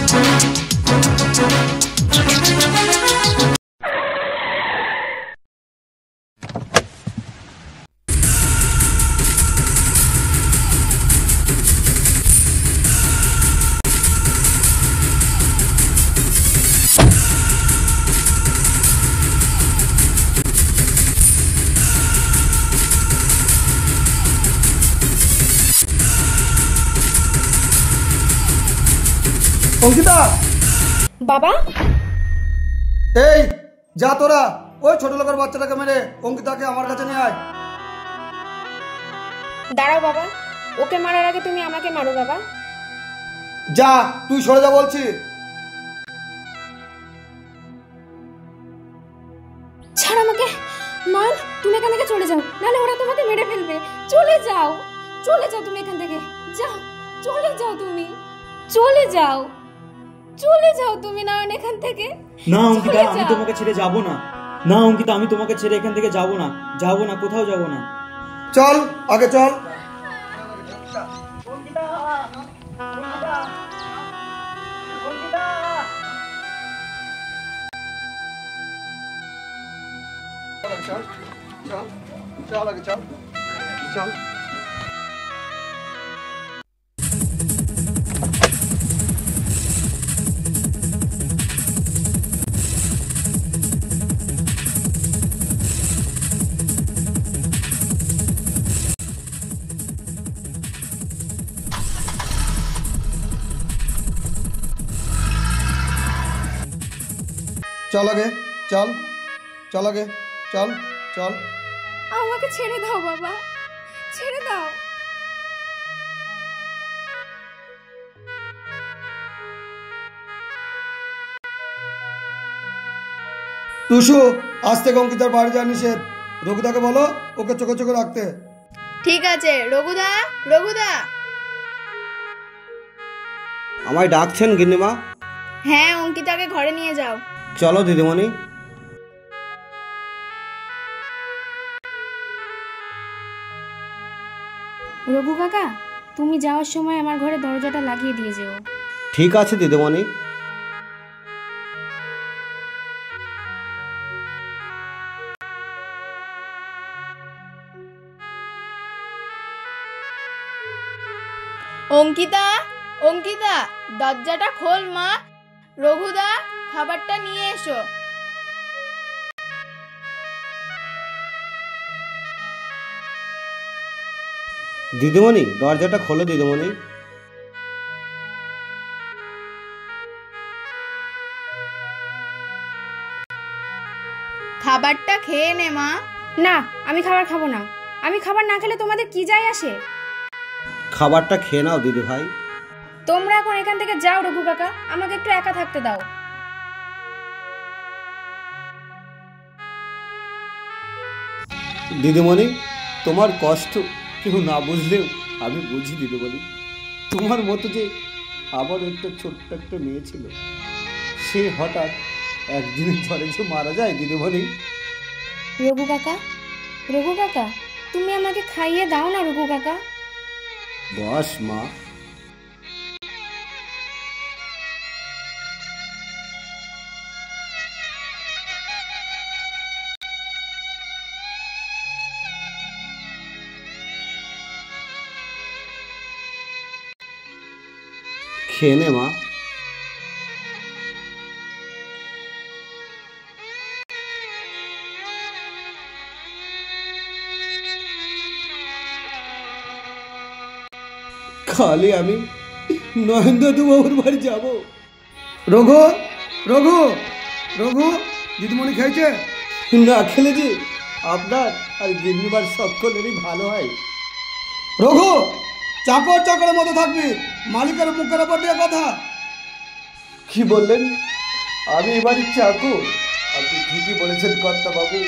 অঙ্কিতা, বাবা এই যা তোরা ওই ছোট লোকের বাচ্চাটাকে মেরে অঙ্কিতাকে আমার কাছে নিয়ে আয়। দাঁড়াও বাবা, ওকে মারার আগে তুমি আমাকে মারো বাবা। যা, তুই সরে যা বলছি। ছাড় আমাকে। নয়ন, তুমি এখান থেকে চলে যাও, নাহলে ওরা তোমাকে মেরে ফেলবে। চলে যাও, চলে যাও তুমি এখান থেকে। যাও, চলে যাও তুমি, চলে যাও, চলে যাও তুমি নয়ন এখান থেকে। না অঙ্কিতা, আমি তোমাকে ছেড়ে যাব না। না অঙ্কিতা, আমি তোমাকে ছেড়ে এখান থেকে যাব না, যাব না, কোথাও যাব না। চল আগে চল। চল চল চল আগে চল চল। চল আগে চল, চল আগে চল চল। আমাকে ছেড়ে দাও বাবা, ছেড়ে দাও। টুসু, আজ থেকে অঙ্কিতার বাড়ি যাওয়া নিষেধ। রঘুদাকে বলো ওকে চোখে চোখে রাখতে। ঠিক আছে রঘুদা। রঘুদা, আমায় ডাকছেন গিন্নিমা? হ্যাঁ, অঙ্কিতাকে ঘরে নিয়ে যাও। চলো দিদিমণি। রঘু কাকা, তুমি যাওয়ার সময় আমার ঘরে দরজাটা লাগিয়ে দিয়ে যেও। ঠিক আছে দিদিমণি। অঙ্কিতা, অঙ্কিতা, দরজাটা খোল মা। রঘুদা, খাবারটা নিয়ে এসো। দিদিমণি, দরজাটা খোলো দিদিমণি। খাবারটা খেয়ে নে মা। না, আমি খাবার খাবো না। আমি খাবার না খেলে তোমাদের কি যায় আসে? খাবারটা খেয়ে নাও দিদি ভাই। তোমরা এখন এখান থেকে যাও রঘু কাকা, আমাকে একটু একা থাকতে দাও। দিদিমণি, তোমার কষ্ট কেউ না বুঝলেও আমি বুঝি দিদিমণি। তোমার মতো যে আবার একটা ছোট্ট একটা মেয়ে ছিল, সে হঠাৎ একদিনের ঝড়ে যে মারা যায় দিদিমণি। রঘু কাকা, রঘু কাকা, তুমি আমাকে খাইয়ে দাও না রঘু কাকা। বস মা। খেয়ে নে মা। খালি আমি নয়নদাদু বাবুর বাড়ি যাব। রঘু, রঘু, রঘু, দিদিমণি খেয়েছে? না খেলে যে আপনার আর গিন্নিবার সকলেরই ভালো হয়। রঘু, চাকর চাকরের মতো থাকবি, মালিকের মুখের উপর দিয়ে কথা। কি বললেন? আমি এবারের চাকর? আপনি ঠিকই বলেছেন কর্তা বাবু,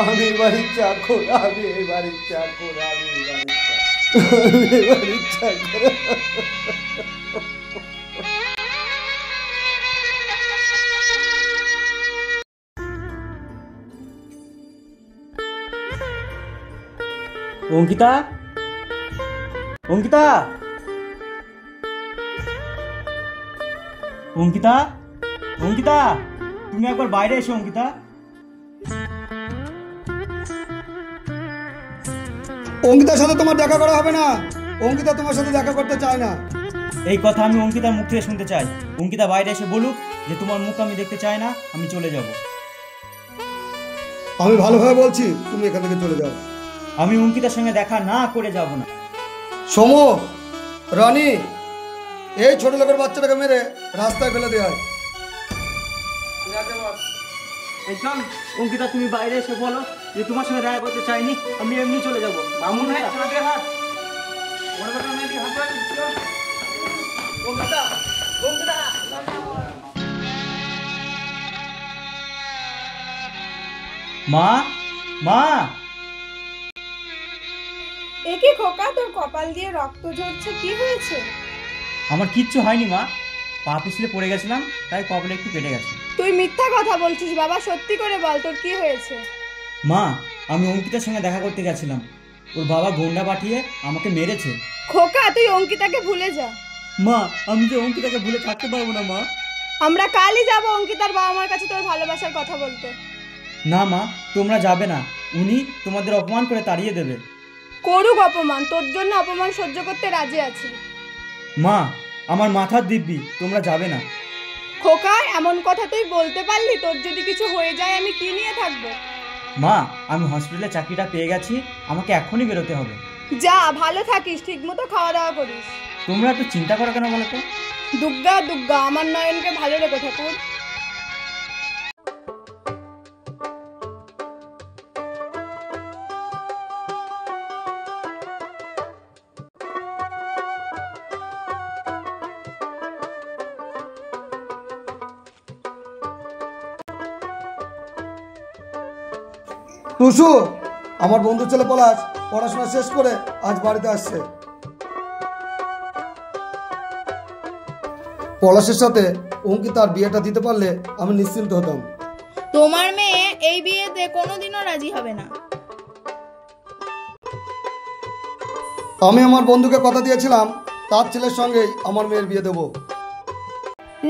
আমি এবারের চাকর, আমি এবারের চাকর, আমি এবারের চাকর, আমি এবারের চাকর। অঙ্কিতা, অঙ্কিতা, অঙ্কিতা, অঙ্কিতা, তুমি একবার বাইরে এসো। অঙ্কিতা, অঙ্কিতার সাথে তোমার দেখা করা হবে না। অঙ্কিতা তোমার সাথে দেখা করতে চায় না। এই কথা আমি অঙ্কিতার মুখ থেকে শুনতে চাই। অঙ্কিতা বাইরে এসে বলুক যে তোমার মুখ আমি দেখতে চাই না, আমি চলে যাব। আমি ভালোভাবে বলছি, তুমি এখান থেকে চলে যাও। আমি অঙ্কিতার সঙ্গে দেখা না করে যাব না। সমু, রানী, এই ছোট লোকের বাচ্চাটাকে মেরে রাস্তায় ফেলে দেওয়া হয়। অঙ্কিতা, তুমি বাইরে এসে বলো যে তোমার সঙ্গে দেখা করতে চাইনি, আমি এমনি চলে যাব। মামুন ভাই, মা, মা, একে খোকা, তোর কপাল দিয়ে রক্ত ঝরছে, কি হয়েছে? আমার কিচ্ছু হয়নি মা, পা পিছলে পড়ে গেছিলাম, তাই কপালে একটু কেটে গেছে। তুই মিথ্যা কথা বলছিস বাবা, সত্যি করে বল তোর কি হয়েছে? মা, আমি অঙ্কিতার সঙ্গে দেখা করতে গেছিলাম, ওর বাবা গুন্ডা পাঠিয়ে আমাকে মেরেছে। খোকা, তুই অঙ্কিতাকে ভুলে যা। মা, আমি যে অঙ্কিতাকে ভুলে থাকতে পারবো না মা। আমরা কালই যাব অঙ্কিতার বাবা মার কাছে তোর ভালোবাসার কথা বলতে। না মা, তোমরা যাবে না, উনি তোমাদের অপমান করে তাড়িয়ে দেবে। করুক অপমান, তোর জন্য অপমান সহ্য করতে রাজি আছি। মা, আমার মাথার দিব্যি, তোমরা যাবে না। খোকা, এমন কথা তুই বলতে পারলি? তোর যদি কিছু হয়ে যায় আমি কি নিয়ে থাকবো? মা, আমি হসপিটালে চাকরিটা পেয়ে গেছি, আমাকে এখনই বেরোতে হবে। যা, ভালো থাকিস, ঠিক মতো খাওয়া দাওয়া করিস। তোমরা একটু চিন্তা করো কেন বলো তো? দুগ্গা দুগ্গা, আমার নয়নকে ভালো রেখো ঠাকুর। টুসু, আমার বন্ধু ছেলে পলাশ পড়াশোনা শেষ করে আজ বাড়িতে আসছে। পলাশের সাথে অঙ্কিতার বিয়েটা দিতে পারলে আমি নিশ্চিন্ত হতাম। তোমার মেয়ে এই বিয়েতে কোনোদিনও রাজি হবে না। আমি আমার বন্ধুকে কথা দিয়েছিলাম তার ছেলের সঙ্গেই আমার মেয়ের বিয়ে দেবো।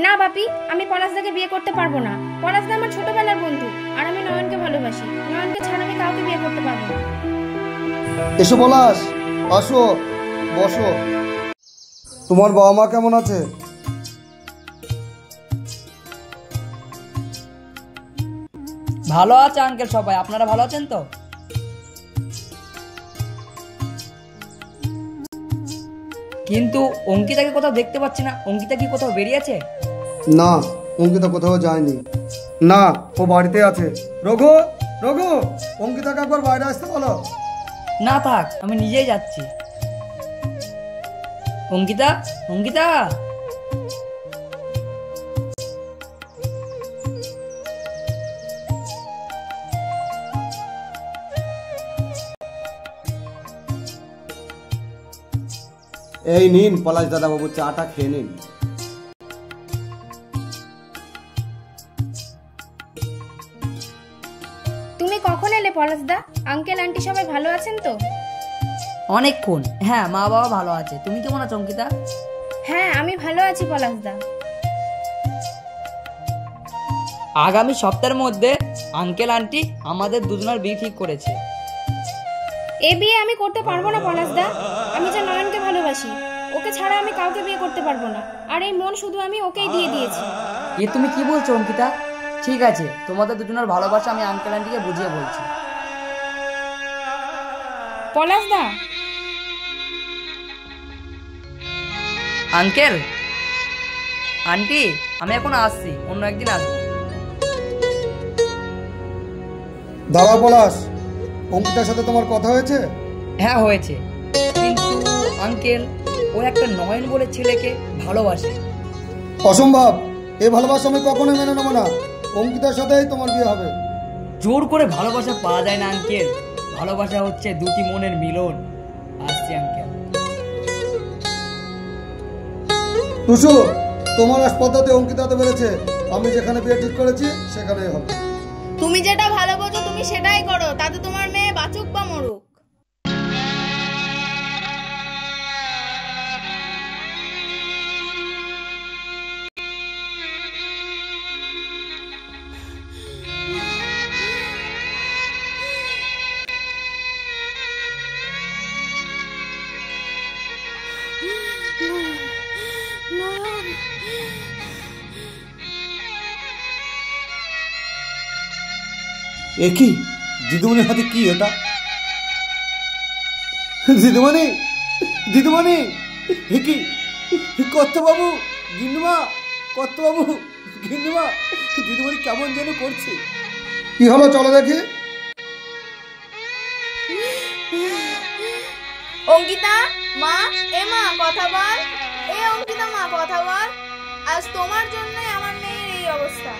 না বাপি, আমি পলাশদাকে বিয়ে করতে পারবো না। পলাশদা আমার ছোটবেলার বন্ধু, আর আমি নয়নকে ভালোবাসি। নয়নকে ছাড়া আমি কাউকে বিয়ে করতে পারবো না। এসো পলাশ, আসো, বসো। তোমার বাবা মা কেমন আছে? ভালো আছে আঙ্কেল সবাই, আপনারা ভালো আছেন তো? কিন্তু অঙ্কিতাকে কোথাও দেখতে পাচ্ছি না, অঙ্কিতা কি কোথাও বেরিয়েছে? না, অঙ্কিতা কোথাও যায়নি। না, ও বাড়িতে আছে। রঘু, রঘু, অঙ্কিতাকে একবার বাইরে আসতে বলো। না থাক, আমি নিজেই যাচ্ছি। অঙ্কিতা, অঙ্কিতা, এই নিন পলাশ দাদা বাবু, চাটা খেয়ে নিন। তুমি কখন এলে পলাশদা? আঙ্কেল আন্টি সবাই ভালো আছেন তো? অনেকক্ষণ। হ্যাঁ, মা বাবা ভালো আছে। তুমি কেমন আছো অঙ্কিতা? হ্যাঁ, আমি ভালো আছি পলাশদা। আগামী সপ্তাহের মধ্যে আঙ্কেল আন্টি আমাদের দুজনের বিয়ে ঠিক করেছে। এ বিয়ে আমি করতে পারবো না পলাশদা। আমি যে নয়নকে ভালোবাসি, ওকে ছাড়া আমি কাউকে বিয়ে করতে পারবো না। আর এই মন শুধু আমি ওকেই দিয়ে দিয়েছি। এ তুমি কি বলছো অঙ্কিতা? ঠিক আছে, তোমাদের দুজনের ভালোবাসা আমি আঙ্কেল আন্টিকে বুঝিয়ে বলছি। পলাশদা, আঙ্কেল আন্টি, আমি এখন আসছি, অন্য একদিন আসবো। দাঁড়াও পলাশ, অঙ্কিতার সাথে তোমার কথা হয়েছে? হ্যাঁ হয়েছে, কিন্তু আঙ্কেল ও একটা নয়ন বলে ছেলেকে ভালোবাসে। অসম্ভব, এ ভালোবাসা আমি কখনোই মেনে নেবো না। অঙ্কিতার সাথেই তোমার বিয়ে হবে। জোর করে ভালোবাসা পাওয়া যায় না আঙ্কেল, ভালোবাসা হচ্ছে দুটি মনের মিলন। আসছি আঙ্কেল। টুসু, তোমার আসপদ্ধতি অঙ্কিতাতে বেড়েছে। আমি যেখানে বিয়ে ঠিক করেছি সেখানেই হবে। তুমি যেটা ভালো বোঝো তুমি সেটাই করো, তাতে তোমার মেয়ে বাঁচুক বা মরুক। এ কি দিদিমণির হাতে কি এটা? দিদিমণি, দিদিমণি, এ কি কর্তাবাবু, গিন্নিমা, কর্তাবাবু, গিন্নিমা, দিদিমণি কেমন যেন করছে। কি হলো চলো দেখি। অঙ্কিতা মা, এ মা কথা বল। এ অঙ্কিতা মা কথা বল। আজ তোমার জন্যই আমার মেয়ের এই অবস্থা।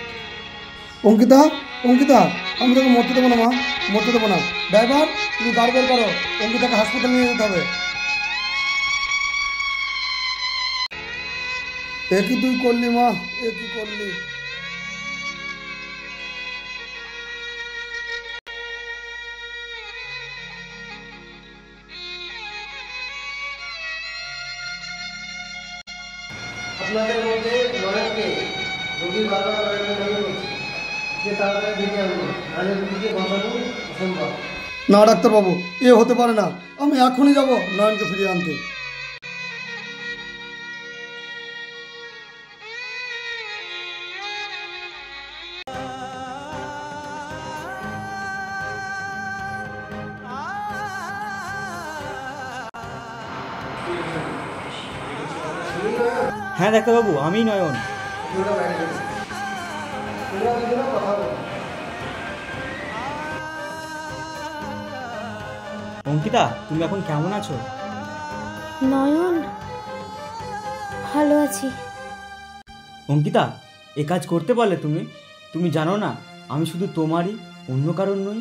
অঙ্কিতা, অঙ্কিতা, আমি তোকে মরতে দেবো না মা, মরতে দেবো না। ড্রাইভার, তুমি গাড়ি বের করো, অঙ্কিতাকে হাসপাতালে নিয়ে যেতে হবে। এ কি তুই করলি মা, এ কি করলি? আপনাদের মধ্যে নয়নকে রোগী বারবার নয়নের দাবি করছে যে তাড়াতাড়ি ডেকে আনবো, নাহলে রোগীকে বাঁচানো অসম্ভব। না ডাক্তারবাবু, এ হতে পারে না। আমি এখনই যাব নয়নকে ফিরিয়ে আনতে। হ্যাঁ ডাক্তারবাবু, আমি নয়ন। অঙ্কিতা, তুমি এখন কেমন আছো? নয়ন, ভালো আছি। অঙ্কিতা, এ কাজ করতে পারলে তুমি? তুমি জানো না আমি শুধু তোমারই, অন্য কারণ নই।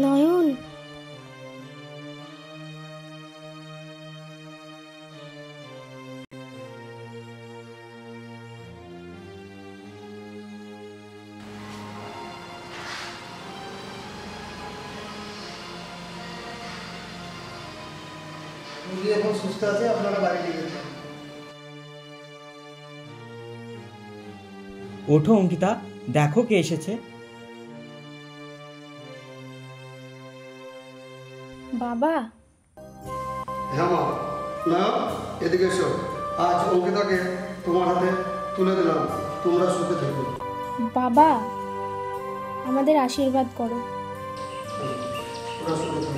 নয়ন, রোগী এখন সুস্থ আছে, আপনারা বাড়ি নিয়ে যেতে। ওঠো অঙ্কিতা, দেখো কে এসেছে। বাবা। হ্যাঁ মা। না, এদিকে এসো। আজ অঙ্কিতাকে তোমার হাতে তুলে দিলাম, তোমরা সুখে থেকো। বাবা, আমাদের আশীর্বাদ করো। তোমরা সুখে থেকো।